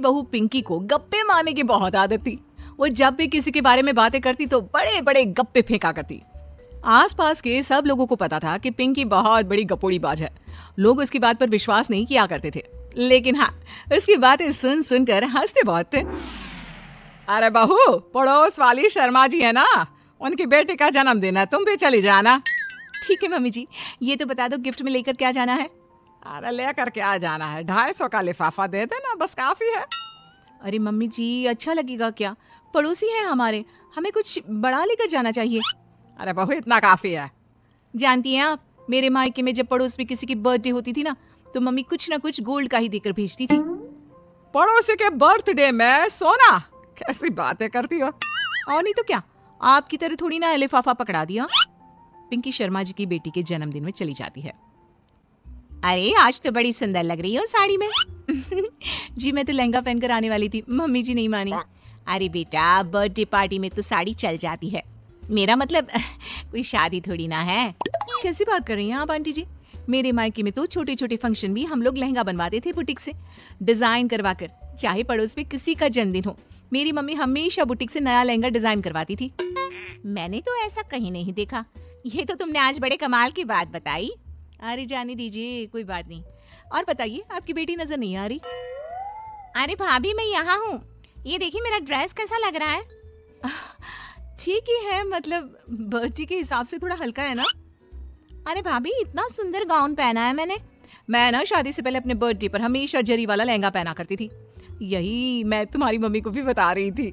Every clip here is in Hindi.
बहू पिंकी को गप्पे मारने की बहुत आदत थी। वो जब भी किसी के बारे में बातें करती तो बड़े बड़े गप्पे फेंका करती। आसपास के सब लोगों को पता था कि पिंकी बहुत बड़ी गपोड़ीबाज है। लोग उसकी बात पर विश्वास नहीं किया करते थे, लेकिन हाँ, उसकी बातें सुन सुनकर हंसते बहुत थे। अरे बहू, पड़ोस वाली शर्मा जी है ना, उनकी बेटी का जन्मदिन है, तुम भी चली जाना। ठीक है मम्मी जी, ये तो बता दो गिफ्ट में लेकर क्या जाना है? अरे लेकर क्या जाना है, 250 का लिफाफा दे देना, बस काफी है। अरे मम्मी जी, अच्छा लगेगा क्या? पड़ोसी है हमारे, हमें कुछ बड़ा लेकर जाना चाहिए। अरे बहू, इतना काफी है। जानती हैं आप, मेरे मायके में जब पड़ोस में किसी की बर्थडे होती थी ना, तो मम्मी कुछ ना कुछ गोल्ड का ही देकर भेजती थी। पड़ोसी के बर्थडे में सोना? कैसी बातें करती हो। और नहीं तो क्या, आपकी तरह थोड़ी ना लिफाफा पकड़ा दिया। पिंकी शर्मा जी की बेटी के जन्मदिन में चली जाती है। अरे आज तो बड़ी सुंदर लग रही हो साड़ी में। जी मैं तो लहंगा पहनकर आने वाली थी, मम्मी जी नहीं मानी। अरे बेटा, बर्थडे पार्टी में तो साड़ी चल जाती है, मेरा मतलब कोई शादी थोड़ी ना है। कैसी बात कर रही हैं आप आंटी जी? मेरे मायके में तो छोटे छोटे फंक्शन भी हम लोग लहंगा बनवाते थे बुटीक से, डिजाइन करवा कर। चाहे पड़ोस में किसी का जन्मदिन हो, मेरी मम्मी हमेशा बुटीक से नया लहंगा डिजाइन करवाती थी। मैंने तो ऐसा कहीं नहीं देखा, ये तो तुमने आज बड़े कमाल की बात बताई। अरे जाने दीजिए, कोई बात नहीं। और बताइए, आपकी बेटी नजर नहीं आ रही? अरे भाभी, मैं यहाँ हूँ, ये देखिए मेरा ड्रेस कैसा लग रहा है। ठीक ही है, मतलब बर्थडे के हिसाब से थोड़ा हल्का है ना। अरे भाभी, इतना सुंदर गाउन पहना है मैंने। मैं ना शादी से पहले अपने बर्थडे पर हमेशा जरी वाला लहंगा पहना करती थी, यही मैं तुम्हारी मम्मी को भी बता रही थी।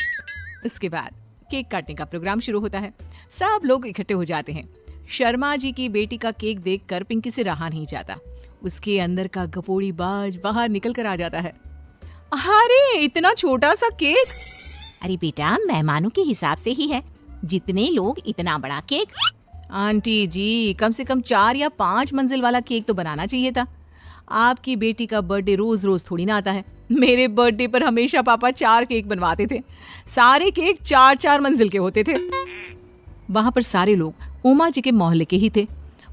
इसके बाद केक काटने का प्रोग्राम शुरू होता है। सब लोग इकट्ठे हो जाते हैं। शर्मा जी की बेटी का केक देखकर पिंकी से रहा नहीं जाता। उसके अंदर का गपोड़ी बाज बाहर निकल कर आ जाता है। अरे इतना छोटा सा केक! अरे बेटा, मेहमानों के हिसाब से ही है, जितने लोग इतना बड़ा केक। आंटी जी, कम से कम 4 या 5 मंजिल वाला केक तो बनाना चाहिए था। आपकी बेटी का बर्थडे रोज रोज थोड़ी ना आता है। मेरे बर्थडे पर हमेशा पापा 4 केक बनवाते थे, सारे केक 4-4 मंजिल के होते थे। वहां पर सारे लोग उमा जी के मोहल्ले के ही थे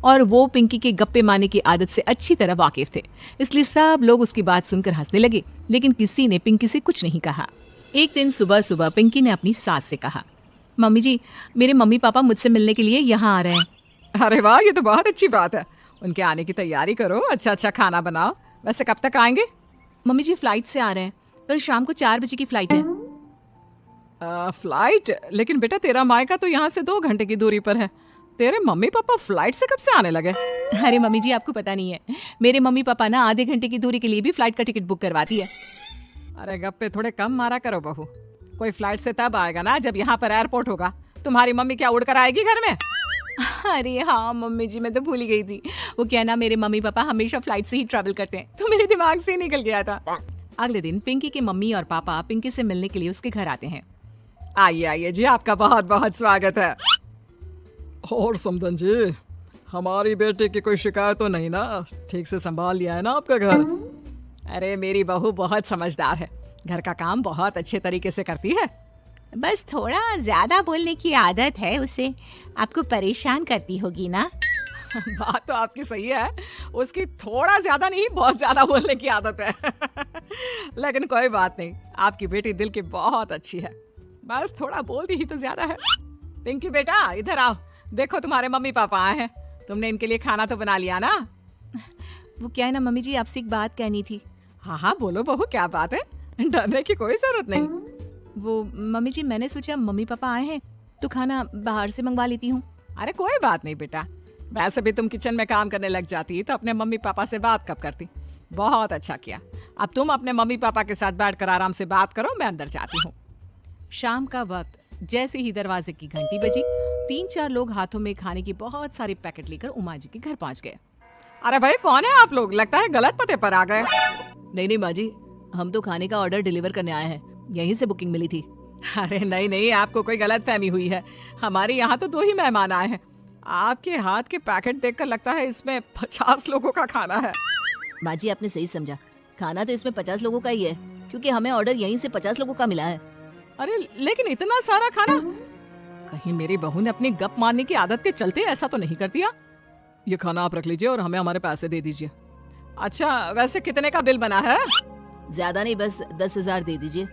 और वो पिंकी के गप्पे मारने की आदत से अच्छी तरह वाकिफ थे, इसलिए सब लोग उसकी बात सुनकर हंसने लगे, लेकिन किसी ने पिंकी से कुछ नहीं कहा। एक दिन सुबह सुबह पिंकी ने अपनी सास से कहा, मम्मी जी, मेरे मम्मी पापा मुझसे मिलने के लिए यहाँ आ रहे हैं। अरे वाह, ये तो बहुत अच्छी बात है, उनके आने की तैयारी करो, अच्छा अच्छा खाना बनाओ। वैसे कब तक आएंगे? मम्मी जी फ्लाइट से आ रहे हैं, कल शाम को 4 बजे की फ्लाइट है। फ्लाइट? लेकिन बेटा, तेरा मायका तो यहाँ से 2 घंटे की दूरी पर है, तेरे मम्मी पापा फ्लाइट से कब से आने लगे? अरे मम्मी जी, आपको पता नहीं है, मेरे मम्मी पापा ना आधे घंटे की दूरी के लिए भी फ्लाइट का टिकट बुक करवाती है। अरे गप्पे थोड़े कम मारा करो बहू, कोई फ्लाइट से तब आएगा ना जब यहाँ पर एयरपोर्ट होगा। तुम्हारी मम्मी क्या उड़कर आएगी घर में? अरे हाँ मम्मी जी, मैं तो भूल ही गई थी। वो क्या ना, मेरे मम्मी पापा हमेशा फ्लाइट से ही ट्रैवल करते हैं, तो मेरे दिमाग से ही निकल गया था। अगले दिन पिंकी के मम्मी और पापा पिंकी से मिलने के लिए उसके घर आते हैं। आइए आइए जी, आपका बहुत बहुत स्वागत है। और समदन जी, हमारी बेटे की कोई शिकायत तो नहीं ना? ठीक से संभाल लिया है ना आपका घर? अरे मेरी बहू बहुत समझदार है, घर का काम बहुत अच्छे तरीके से करती है, बस थोड़ा ज्यादा बोलने की आदत है उसे, आपको परेशान करती होगी ना। बात तो आपकी सही है, उसकी थोड़ा ज्यादा नहीं बहुत ज्यादा बोलने की आदत है। लेकिन कोई बात नहीं, आपकी बेटी दिल की बहुत अच्छी है, बस थोड़ा बोलती ही तो ज्यादा है। पिंकी बेटा, इधर आओ, देखो तुम्हारे मम्मी पापा आए हैं, तुमने इनके लिए खाना तो बना लिया ना? वो क्या है ना मम्मी जी, आपसे एक बात कहनी थी। हाँ हाँ बोलो बहू, क्या बात है, डरने की कोई जरूरत नहीं। वो मम्मी जी, मैंने सोचा मम्मी पापा आए हैं तो खाना बाहर से मंगवा लेती हूँ। अरे कोई बात नहीं बेटा, वैसे भी तुम किचन में काम करने लग जाती तो अपने मम्मी पापा से बात कब करती। बहुत अच्छा किया, अब तुम अपने मम्मी पापा के साथ बैठकर आराम से बात करो, मैं अंदर जाती हूँ। शाम का वक्त जैसे ही दरवाजे की घंटी बजी, 3-4 लोग हाथों में खाने की बहुत सारे पैकेट लेकर उमा जी के घर पहुंच गए। अरे भाई, कौन है आप लोग? लगता है गलत पते पर आ गए। नहीं माँ जी, हम तो खाने का ऑर्डर डिलीवर करने आए हैं, यहीं से बुकिंग मिली थी। अरे नहीं, आपको कोई गलत फहमी हुई है, हमारे यहाँ तो 2 ही मेहमान आए हैं। आपके हाथ के पैकेट देखकर लगता है इसमें 50 लोगों का खाना है। माँ जी, आपने सही समझा, खाना तो इसमें 50 लोगों का ही है, क्योंकि हमें ऑर्डर यहीं से 50 लोगों का मिला है। अरे लेकिन इतना सारा खाना, कहीं मेरी बहू ने अपनी गप मारने की आदत के चलते ऐसा तो नहीं कर दिया? ये खाना आप रख लीजिए और हमें हमारे पैसे दे दीजिए। अच्छा, वैसे कितने का बिल बना है? ज्यादा नहीं, बस 10,000 दे दीजिए।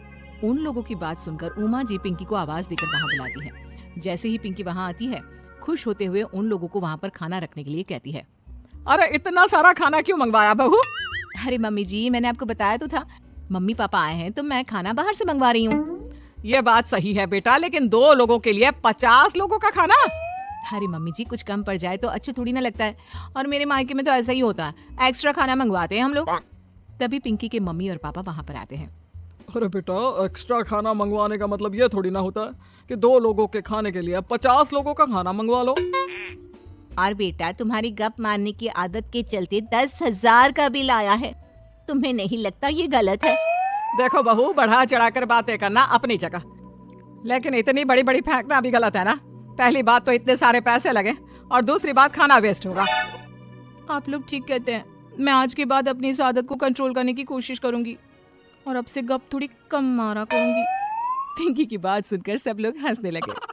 उन लोगों की बात सुनकर उमा जी पिंकी को आवाज देकर वहाँ बुलाती है। जैसे ही पिंकी वहाँ आती है, खुश होते हुए उन लोगों को वहाँ पर खाना रखने के लिए कहती है। अरे इतना सारा खाना क्यों मंगवाया बहू? अरे मम्मी जी, मैंने आपको बताया तो था, मम्मी पापा आए हैं तो मैं खाना बाहर से मंगवा रही हूँ। ये बात सही है बेटा, लेकिन 2 लोगों के लिए 50 लोगों का खाना? अरे मम्मी जी, कुछ कम पड़ जाए तो अच्छा थोड़ी ना लगता है, और मेरे मायके में तो ऐसा ही होता है, एक्स्ट्रा खाना मंगवाते हैं हम लोग। तभी पिंकी के मम्मी और पापा वहाँ पर आते हैं। अरे बेटा, एक्स्ट्रा खाना मंगवाने का मतलब ये थोड़ी ना होता है कि 2 लोगों के खाने के लिए 50 लोगों का खाना मंगवा लो। और बेटा, तुम्हारी गप मारने की आदत के चलते 10,000 का बिल आया है। तुम्हें नहीं लगता ये गलत है? देखो बहू, बढ़ा चढ़ाकर बातें करना अपनी जगह, लेकिन इतनी बड़ी बड़ी फेंकना भी गलत है ना। पहली बात तो इतने सारे पैसे लगे, और दूसरी बात खाना वेस्ट होगा। आप लोग ठीक कहते हैं, मैं आज के बाद अपनी इस आदत को कंट्रोल करने की कोशिश करूंगी और अब से गप थोड़ी कम मारा करूंगी। पिंकी की बात सुनकर सब लोग हंसने लगे।